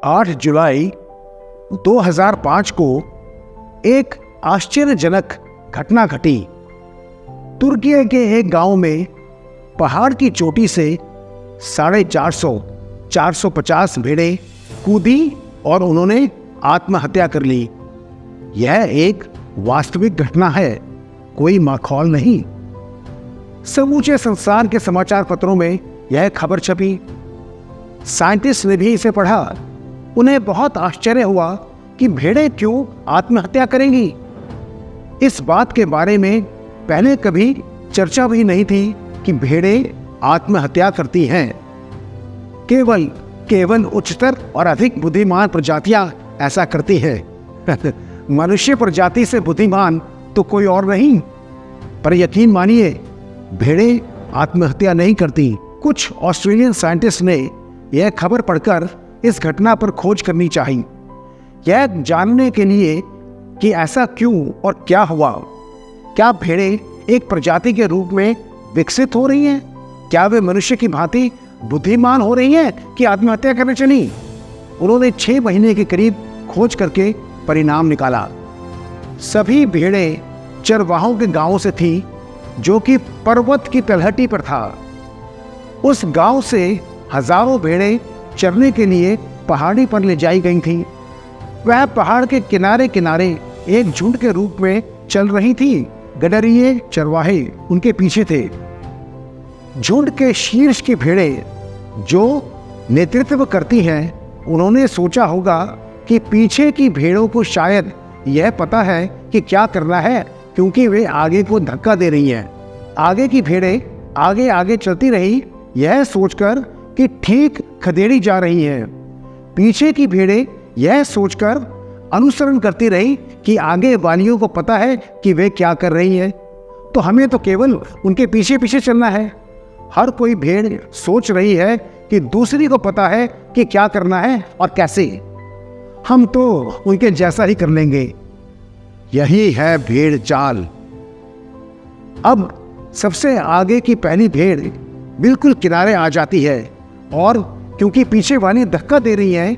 8 जुलाई 2005 को एक आश्चर्यजनक घटना घटी। तुर्की के एक गांव में पहाड़ की चोटी से 450 भेड़ें कूदी और उन्होंने आत्महत्या कर ली। यह एक वास्तविक घटना है, कोई माखौल नहीं। समूचे संसार के समाचार पत्रों में यह खबर छपी। साइंटिस्ट ने भी इसे पढ़ा। उन्हें बहुत आश्चर्य हुआ कि भेड़ें क्यों आत्महत्या करेंगी। इस बात के बारे में पहले कभी चर्चा भी नहीं थी कि भेड़ें आत्महत्या करती हैं। केवल उच्चतर और अधिक बुद्धिमान प्रजातियां ऐसा करती हैं। मनुष्य प्रजाति से बुद्धिमान तो कोई और नहीं। पर यकीन मानिए, भेड़ें आत्महत्या नहीं करती। कुछ ऑस्ट्रेलियन साइंटिस्ट ने यह खबर पढ़कर इस घटना पर खोज करनी चाहिए, यह जानने के लिए कि ऐसा क्यों और क्या हुआ। क्या भेड़ें एक प्रजाति के रूप में विकसित हो रही हैं? क्या वे मनुष्य की भांति बुद्धिमान हो रही हैं कि आत्महत्या करने चली? उन्होंने 6 महीने के करीब खोज करके परिणाम निकाला। सभी भेड़ें चरवाहों के गांवों से थी, जो कि पर्वत की तलहटी पर था। उस गांव से हजारों भेड़ें चरने के लिए पहाड़ी पर ले जाई गई थीं। वह पहाड़ के किनारे किनारे एक झुंड के रूप में चल रही थी। गडरिये चरवाहे उनके पीछे थे। झुंड के शीर्ष की भेड़ें जो नेतृत्व करती हैं, उन्होंने सोचा होगा कि पीछे की भेड़ों को शायद यह पता है कि क्या करना है, क्योंकि वे आगे को धक्का दे रही हैं। आगे की भेड़ें आगे आगे चलती रही, यह सोचकर कि ठीक खदेड़ी जा रही हैं। पीछे की भेड़ें यह सोचकर अनुसरण करती रही कि आगे वालियों को पता है कि वे क्या कर रही हैं, तो हमें तो केवल उनके पीछे पीछे चलना है। हर कोई भेड़ सोच रही है कि दूसरी को पता है कि क्या करना है और कैसे। हम तो उनके जैसा ही कर लेंगे। यही है भेड़ चाल। अब सबसे आगे की पहली भेड़ बिल्कुल किनारे आ जाती है और क्योंकि पीछे वाली धक्का दे रही है,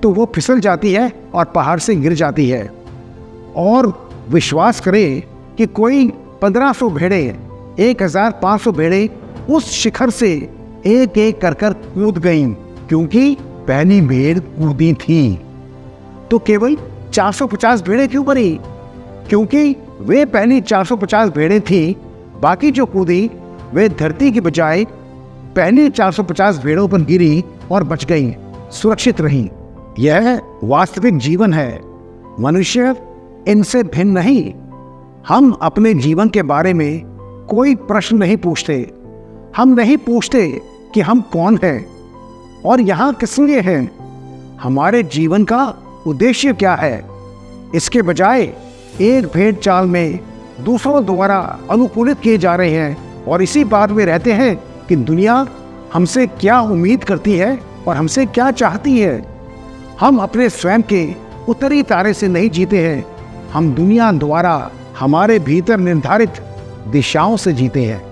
तो वो फिसल जाती है और पहाड़ से गिर जाती है। और विश्वास करें कि कोई 1500 भेड़ें, 1500 भेड़ें उस शिखर से एक एक कर कूद गईं, क्योंकि पहली भेड़ कूदी थी। तो केवल 450 भेड़ें क्यों मरी? क्योंकि वे पहली 450 भेड़ें थीं। बाकी जो कूदी वे धरती की बजाय पहली 450 भेड़ों पर गिरी और बच गईं, सुरक्षित रहीं। यह वास्तविक जीवन है। मनुष्य इनसे भिन्न नहीं। हम अपने जीवन के बारे में कोई प्रश्न नहीं पूछते। हम नहीं पूछते कि हम कौन हैं और यहाँ किस लिए हैं, हमारे जीवन का उद्देश्य क्या है। इसके बजाय एक भेड़ चाल में दूसरों द्वारा अनुकूलित किए जा रहे हैं और इसी बात में रहते हैं कि दुनिया हमसे क्या उम्मीद करती है और हमसे क्या चाहती है। हम अपने स्वयं के उत्तरी तारे से नहीं जीते हैं, हम दुनिया द्वारा हमारे भीतर निर्धारित दिशाओं से जीते हैं।